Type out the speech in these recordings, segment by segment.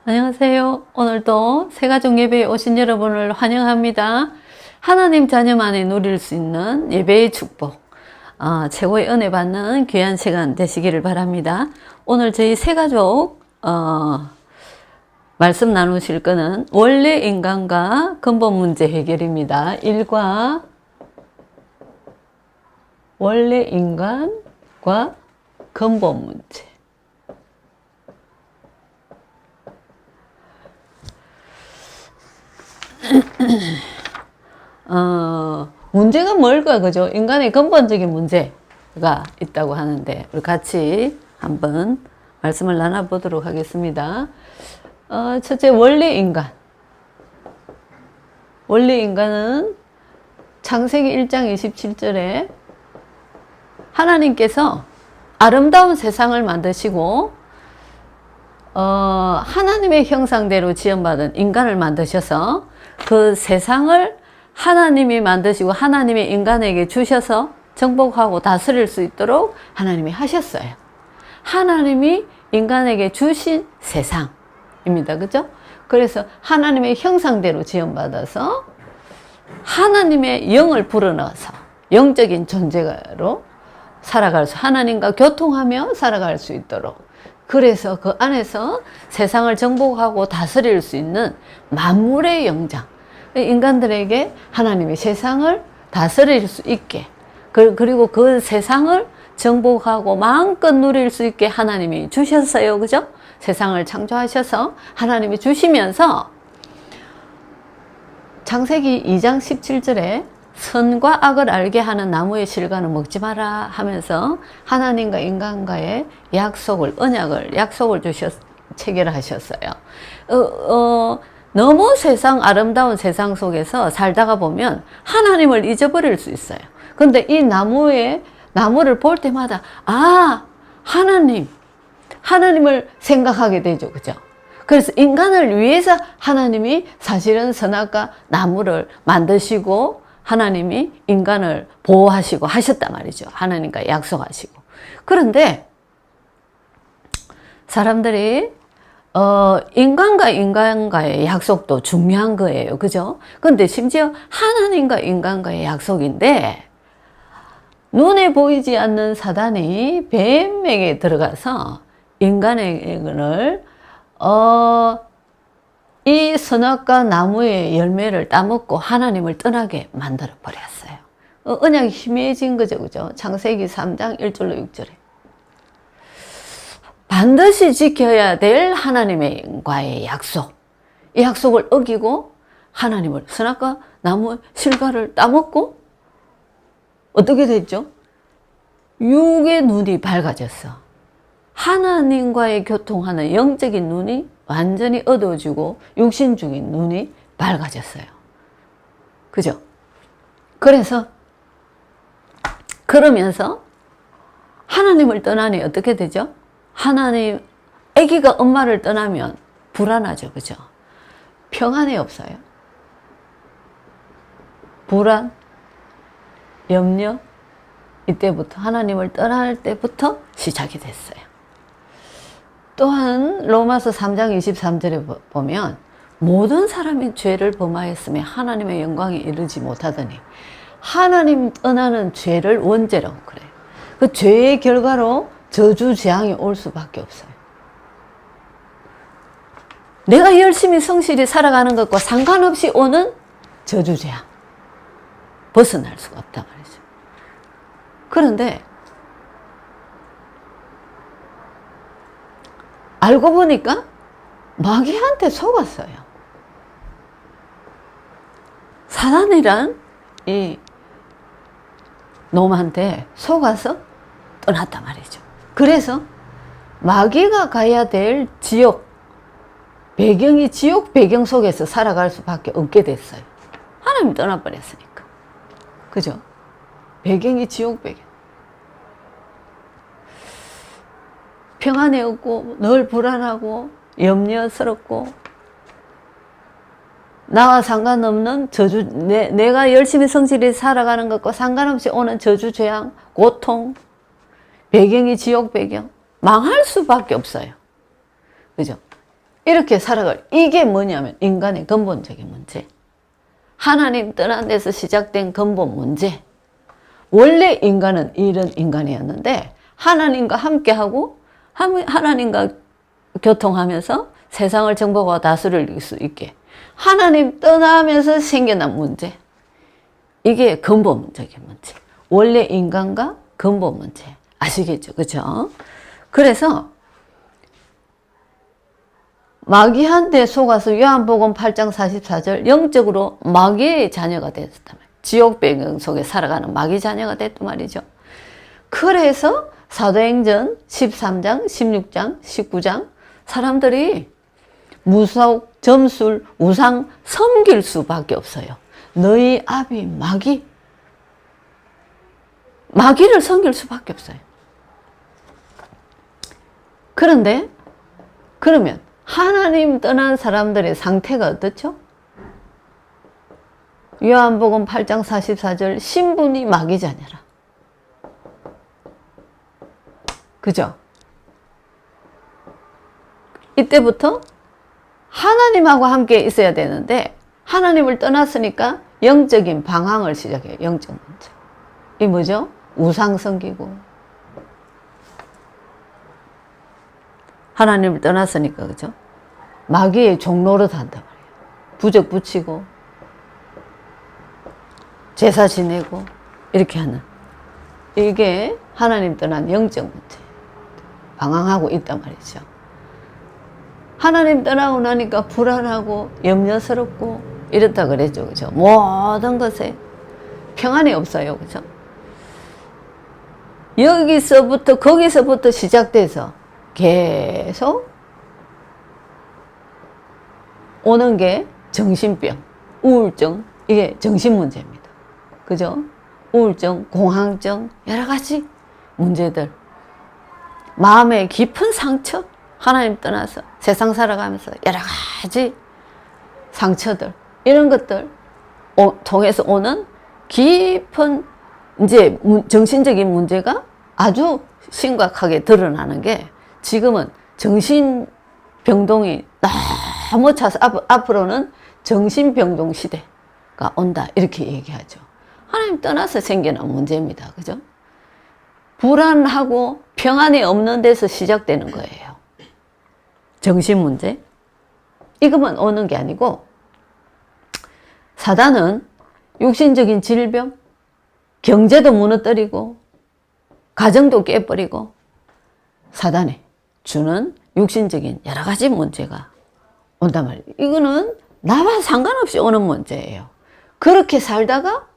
안녕하세요. 오늘도 새가족 예배에 오신 여러분을 환영합니다. 하나님 자녀만이 누릴 수 있는 예배의 축복, 최고의 은혜 받는 귀한 시간 되시기를 바랍니다. 오늘 저희 새가족 말씀 나누실 거는 원래 인간과 근본 문제 해결입니다. 1과 원래 인간과 근본 문제. 문제가 뭘까, 그죠? 인간의 근본적인 문제가 있다고 하는데, 우리 같이 한번 말씀을 나눠보도록 하겠습니다. 첫째, 원래 인간. 원래 인간은 창세기 1장 27절에 하나님께서 아름다운 세상을 만드시고, 하나님의 형상대로 지음받은 인간을 만드셔서 그 세상을 하나님이 만드시고 하나님이 인간에게 주셔서 정복하고 다스릴 수 있도록 하나님이 하셨어요. 하나님이 인간에게 주신 세상입니다. 그죠? 그래서 하나님의 형상대로 지음받아서 하나님의 영을 불어넣어서 영적인 존재로 살아갈 수, 하나님과 교통하며 살아갈 수 있도록, 그래서 그 안에서 세상을 정복하고 다스릴 수 있는 만물의 영장, 인간들에게 하나님이 세상을 다스릴 수 있게, 그리고 그 세상을 정복하고 마음껏 누릴 수 있게 하나님이 주셨어요. 그죠? 세상을 창조하셔서 하나님이 주시면서 창세기 2장 17절에 선과 악을 알게 하는 나무의 실과는 먹지 마라 하면서 하나님과 인간과의 약속을 체결하셨어요. 너무 아름다운 세상 속에서 살다가 보면 하나님을 잊어버릴 수 있어요. 근데 이 나무를 볼 때마다, 하나님을 생각하게 되죠. 그죠? 그래서 인간을 위해서 하나님이 사실은 선악과 나무를 만드시고 하나님이 인간을 보호하시고 하셨단 말이죠. 하나님과 약속하시고. 그런데 사람들이 인간과 인간과의 약속도 중요한 거예요. 그죠? 근데 심지어 하나님과 인간과의 약속인데 눈에 보이지 않는 사단이 뱀에게 들어가서 인간을 이 선악과 나무의 열매를 따먹고 하나님을 떠나게 만들어 버렸어요. 언약이 희미해진 거죠. 그죠? 창세기 3장 1절로 6절에. 반드시 지켜야 될 하나님과의 약속. 이 약속을 어기고 하나님을, 선악과 나무의 실과를 따먹고 어떻게 됐죠? 육의 눈이 밝아졌어. 하나님과의 교통하는 영적인 눈이 완전히 어두워지고 육신적인 눈이 밝아졌어요. 그죠? 그러면서 하나님을 떠나니 어떻게 되죠? 아기가 엄마를 떠나면 불안하죠. 그죠? 평안이 없어요. 불안, 염려, 이때부터 하나님을 떠날 때부터 시작이 됐어요. 또한 로마서 3장 23절에 보면 모든 사람이 죄를 범하였으며 하나님의 영광에 이르지 못하더니 하나님 떠나는 죄를 원죄라고 그래요. 그 죄의 결과로 저주 재앙이 올 수밖에 없어요. 내가 열심히 성실히 살아가는 것과 상관없이 오는 저주 재앙, 벗어날 수가 없단 말이죠. 그런데 알고 보니까 마귀한테 속았어요. 사단이란 이 놈한테 속아서 떠났단 말이죠. 그래서 마귀가 가야 될 배경이 지옥 배경 속에서 살아갈 수밖에 없게 됐어요. 하나님 떠나버렸으니까. 그죠? 배경이 지옥 배경. 평안이 없고 늘 불안하고 염려스럽고 나와 상관없는 저주, 내가 열심히 성실히 살아가는 것과 상관없이 오는 저주, 재앙, 고통, 배경이 지옥 배경, 망할 수밖에 없어요. 그죠? 이렇게 살아갈, 이게 뭐냐면 인간의 근본적인 문제. 하나님 떠난 데서 시작된 근본 문제. 원래 인간은 이런 인간이었는데 하나님과 함께하고 하나님과 교통하면서 세상을 정복하고 다스릴 수 있게 하나님 떠나면서 생겨난 문제. 이게 근본적인 문제. 원래 인간과 근본 문제. 아시겠죠? 그죠? 그래서 마귀한테 속아서 요한복음 8장 44절 영적으로 마귀의 자녀가 됐단 말이에요. 지옥 배경 속에 살아가는 마귀 자녀가 됐단 말이죠. 그래서 사도행전 13장, 16장, 19장 사람들이 무속, 점술, 우상 섬길 수밖에 없어요. 너희 아비 마귀를 섬길 수밖에 없어요. 그런데 그러면 하나님 떠난 사람들의 상태가 어떻죠? 요한복음 8장 44절 신분이 마귀 자녀라. 그죠? 이때부터 하나님하고 함께 있어야 되는데 하나님을 떠났으니까 영적인 방황을 시작해요. 영적 문제. 이 뭐죠? 우상 섬기고 하나님을 떠났으니까 그죠? 마귀의 종노릇 한단 말이에요. 부적 붙이고 제사 지내고 이렇게 하는 이게 하나님 떠난 영적 문제 방황하고 있단 말이죠. 하나님 떠나고 나니까 불안하고 염려스럽고 이렇다 그랬죠. 그죠? 모든 것에 평안이 없어요. 그죠? 여기서부터 거기서부터 시작돼서 계속 오는 게 정신병, 우울증, 이게 정신문제입니다. 그죠? 우울증, 공황증, 여러 가지 문제들. 마음의 깊은 상처, 하나님 떠나서 세상 살아가면서 여러 가지 상처들, 이런 것들 통해서 오는 깊은 이제 정신적인 문제가 아주 심각하게 드러나는 게 지금은 정신병동이 너무 차서 앞으로는 정신병동 시대가 온다 이렇게 얘기하죠. 하나님 떠나서 생기는 문제입니다. 그죠? 불안하고 평안이 없는 데서 시작되는 거예요. 정신 문제. 이것만 오는 게 아니고 사단은 육신적인 질병, 경제도 무너뜨리고 가정도 깨버리고 사단이 주는 육신적인 여러 가지 문제가 온단 말이에요. 이거는 나와 상관없이 오는 문제예요. 그렇게 살다가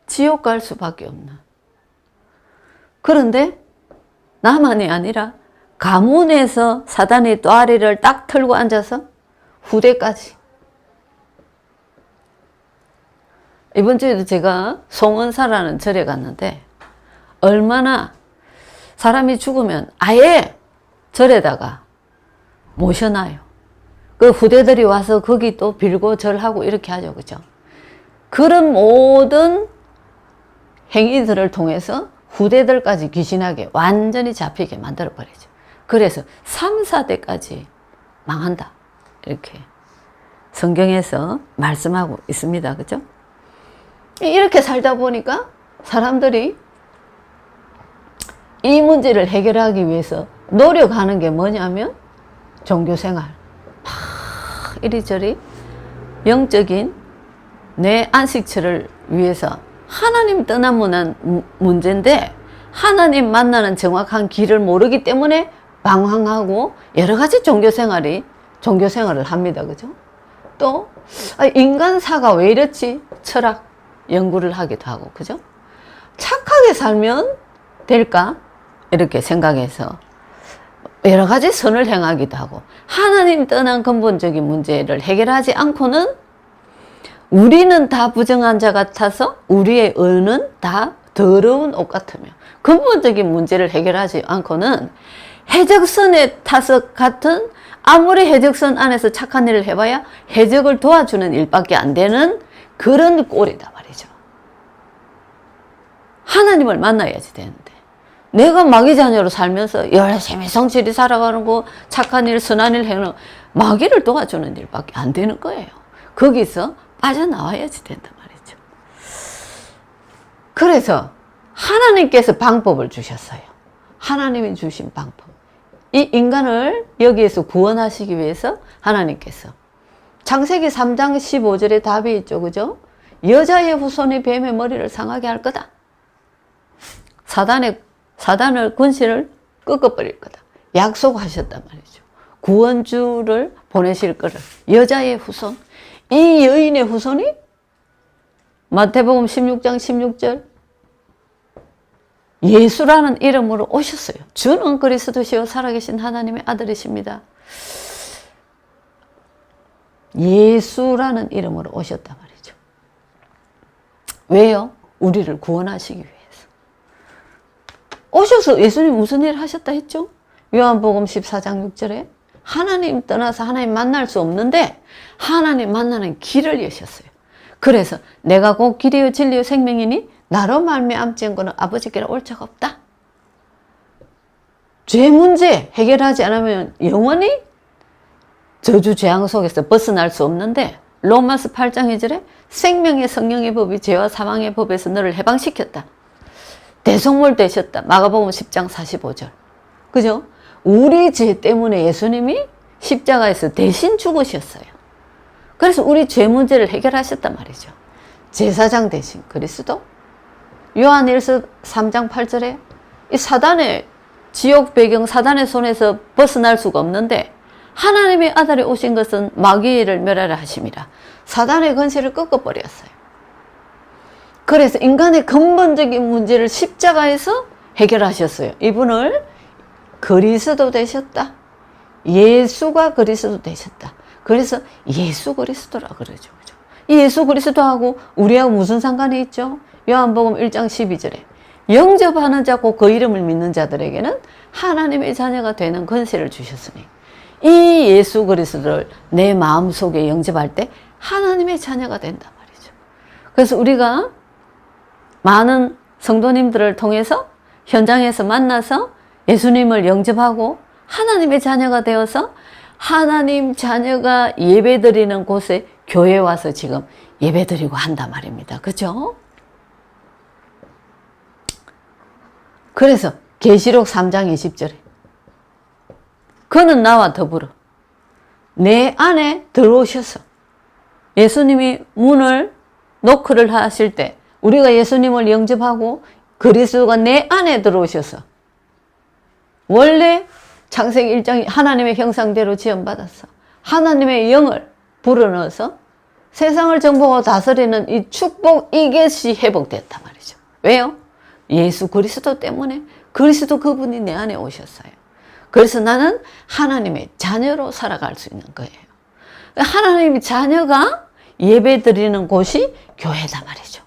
지옥 갈 수밖에 없는. 그런데 나만이 아니라 가문에서 사단이 또아리를 딱 털고 앉아서 후대까지. 이번 주에도 제가 송은사라는 절에 갔는데 얼마나 사람이 죽으면 아예 절에다가 모셔놔요. 그 후대들이 와서 거기 또 빌고 절하고 이렇게 하죠. 그죠? 그런 모든 행위들을 통해서 후대들까지 귀신하게 완전히 잡히게 만들어버리죠. 그래서 3, 4대까지 망한다. 이렇게 성경에서 말씀하고 있습니다. 그죠? 이렇게 살다 보니까 사람들이 이 문제를 해결하기 위해서 노력하는 게 뭐냐면 종교생활. 막 이리저리 영적인 내 안식처를 위해서 하나님 떠난 문제인데 하나님 만나는 정확한 길을 모르기 때문에 방황하고 여러 가지 종교생활을 합니다. 그죠? 또 인간사가 왜 이렇지? 철학 연구를 하기도 하고. 그죠? 착하게 살면 될까? 이렇게 생각해서 여러 가지 선을 행하기도 하고 하나님 떠난 근본적인 문제를 해결하지 않고는 우리는 다 부정한 자 같아서 우리의 의는 다 더러운 옷 같으며 근본적인 문제를 해결하지 않고는 해적선에 타서 같은 아무리 해적선 안에서 착한 일을 해봐야 해적을 도와주는 일밖에 안 되는 그런 꼴이다 말이죠. 하나님을 만나야지 되는데 내가 마귀 자녀로 살면서 열심히 성실히 살아가는 거, 착한 일, 선한 일 해는 마귀를 도와주는 일밖에 안 되는 거예요. 거기서 빠져나와야지 된단 말이죠. 그래서 하나님께서 방법을 주셨어요. 하나님이 주신 방법. 이 인간을 여기에서 구원하시기 위해서 하나님께서 창세기 3장 15절에 답이 있죠. 그죠? 여자의 후손이 뱀의 머리를 상하게 할 거다. 사단을 권세를 꺾어버릴 거다. 약속하셨단 말이죠. 구원주를 보내실 거를. 여자의 후손. 이 여인의 후손이 마태복음 16장 16절 예수라는 이름으로 오셨어요. 주는 그리스도시요 살아계신 하나님의 아들이십니다. 예수라는 이름으로 오셨단 말이죠. 왜요? 우리를 구원하시기 위해서. 오셔서 예수님 무슨 일을 하셨다 했죠? 요한복음 14장 6절에 하나님 떠나서 하나님 만날 수 없는데 하나님 만나는 길을 여셨어요. 그래서 내가 곧 길이요 진리요 생명이니 나로 말미암지 않고는 아버지께로 올 자가 없다. 죄 문제 해결하지 않으면 영원히 저주 재앙 속에서 벗어날 수 없는데 로마서 8장 2절에 생명의 성령의 법이 죄와 사망의 법에서 너를 해방시켰다. 대속물 되셨다. 마가복음 10장 45절. 그죠? 우리 죄 때문에 예수님이 십자가에서 대신 죽으셨어요. 그래서 우리 죄 문제를 해결하셨단 말이죠. 제사장 대신 그리스도. 요한일서 3장 8절에 이 사단의 지옥 배경 사단의 손에서 벗어날 수가 없는데 하나님의 아들이 오신 것은 마귀를 멸하라 하심이라. 사단의 권세를 꺾어버렸어요. 그래서 인간의 근본적인 문제를 십자가에서 해결하셨어요. 이분을 그리스도 되셨다. 예수가 그리스도 되셨다. 그래서 예수 그리스도라 그러죠. 이 예수 그리스도하고 우리하고 무슨 상관이 있죠? 요한복음 1장 12절에 영접하는 자 곧 그 이름을 믿는 자들에게는 하나님의 자녀가 되는 권세를 주셨으니 이 예수 그리스도를 내 마음속에 영접할 때 하나님의 자녀가 된단 말이죠. 그래서 우리가 많은 성도님들을 통해서 현장에서 만나서 예수님을 영접하고 하나님의 자녀가 되어서 하나님 자녀가 예배드리는 곳에 교회 와서 지금 예배드리고 한단 말입니다. 그죠? 그래서 계시록 3장 20절에 그는 나와 더불어 내 안에 들어오셔서 예수님이 문을 노크를 하실 때 우리가 예수님을 영접하고 그리스도가 내 안에 들어오셔서 원래 창세기 1장 하나님의 형상대로 지음받았어. 하나님의 영을 불어넣어서 세상을 정복하고 다스리는 이 축복 이것이 회복됐단 말이죠. 왜요? 예수 그리스도 때문에 그리스도 그분이 내 안에 오셨어요. 그래서 나는 하나님의 자녀로 살아갈 수 있는 거예요. 하나님의 자녀가 예배 드리는 곳이 교회다 말이죠.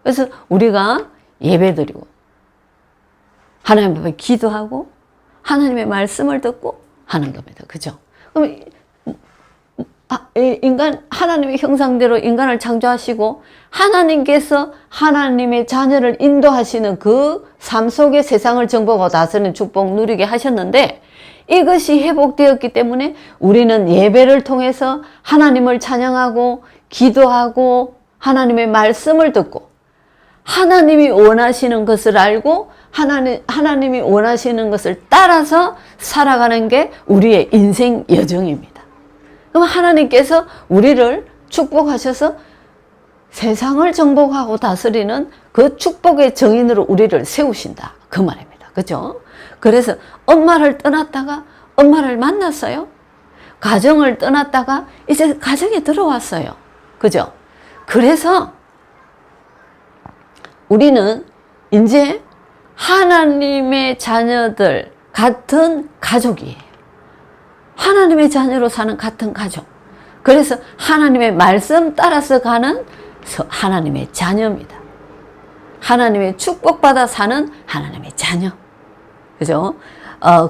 그래서 우리가 예배 드리고 하나님 앞에 기도하고 하나님의 말씀을 듣고 하는 겁니다. 그죠? 그럼 인간 하나님의 형상대로 인간을 창조하시고 하나님께서 하나님의 자녀를 인도하시는 그 삶 속에 세상을 정복하고 다스리는 축복 누리게 하셨는데 이것이 회복되었기 때문에 우리는 예배를 통해서 하나님을 찬양하고 기도하고 하나님의 말씀을 듣고 하나님이 원하시는 것을 알고 하나님이 원하시는 것을 따라서 살아가는 게 우리의 인생 여정입니다. 그럼 하나님께서 우리를 축복하셔서 세상을 정복하고 다스리는 그 축복의 정인으로 우리를 세우신다. 그 말입니다. 그죠? 그래서 엄마를 떠났다가 엄마를 만났어요. 가정을 떠났다가 이제 가정에 들어왔어요. 그죠? 그래서 우리는 이제 하나님의 자녀들 같은 가족이에요. 하나님의 자녀로 사는 같은 가족. 그래서 하나님의 말씀 따라서 가는 하나님의 자녀입니다. 하나님의 축복받아 사는 하나님의 자녀. 그죠?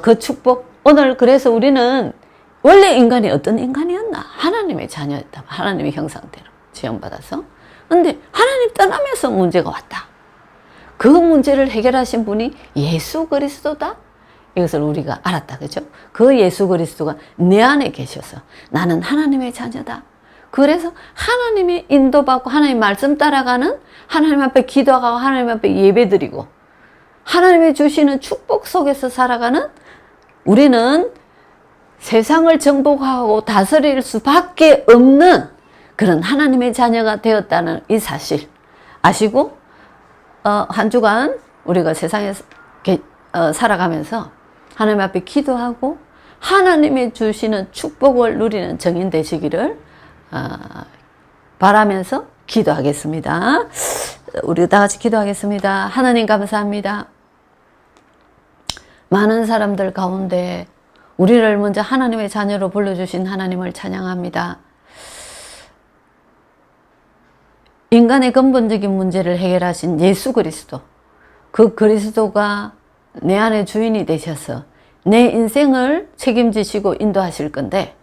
그 축복. 오늘 그래서 우리는 원래 인간이 어떤 인간이었나? 하나님의 자녀였다. 하나님의 형상대로 지원받아서. 근데 하나님 떠나면서 문제가 왔다. 그 문제를 해결하신 분이 예수 그리스도다. 이것을 우리가 알았다. 그죠? 그 예수 그리스도가 내 안에 계셔서 나는 하나님의 자녀다. 그래서 하나님의 인도받고 하나님 말씀 따라가는, 하나님 앞에 기도하고 하나님 앞에 예배드리고 하나님의 주시는 축복 속에서 살아가는 우리는 세상을 정복하고 다스릴 수밖에 없는 그런 하나님의 자녀가 되었다는 이 사실 아시고, 한 주간 우리가 세상에 살아가면서 하나님 앞에 기도하고 하나님이 주시는 축복을 누리는 정인 되시기를 바라면서 기도하겠습니다. 우리 다 같이 기도하겠습니다. 하나님 감사합니다. 많은 사람들 가운데 우리를 먼저 하나님의 자녀로 불러주신 하나님을 찬양합니다. 인간의 근본적인 문제를 해결하신 예수 그리스도, 그 그리스도가 내 안에 주인이 되셔서 내 인생을 책임지시고 인도하실 건데,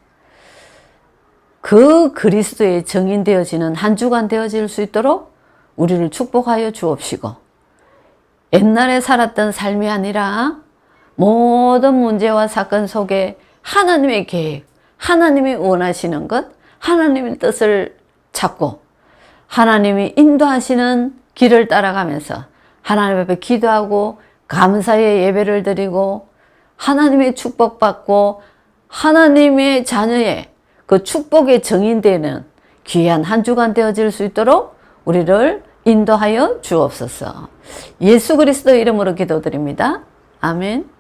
그 그리스도의 정인 되어지는 한 주간 되어질 수 있도록 우리를 축복하여 주옵시고, 옛날에 살았던 삶이 아니라 모든 문제와 사건 속에 하나님의 계획, 하나님이 원하시는 것, 하나님의 뜻을 찾고 하나님이 인도하시는 길을 따라가면서 하나님 앞에 기도하고 감사의 예배를 드리고 하나님의 축복받고 하나님의 자녀의 그 축복의 정인되는 귀한 한 주간 되어질 수 있도록 우리를 인도하여 주옵소서. 예수 그리스도 이름으로 기도드립니다. 아멘.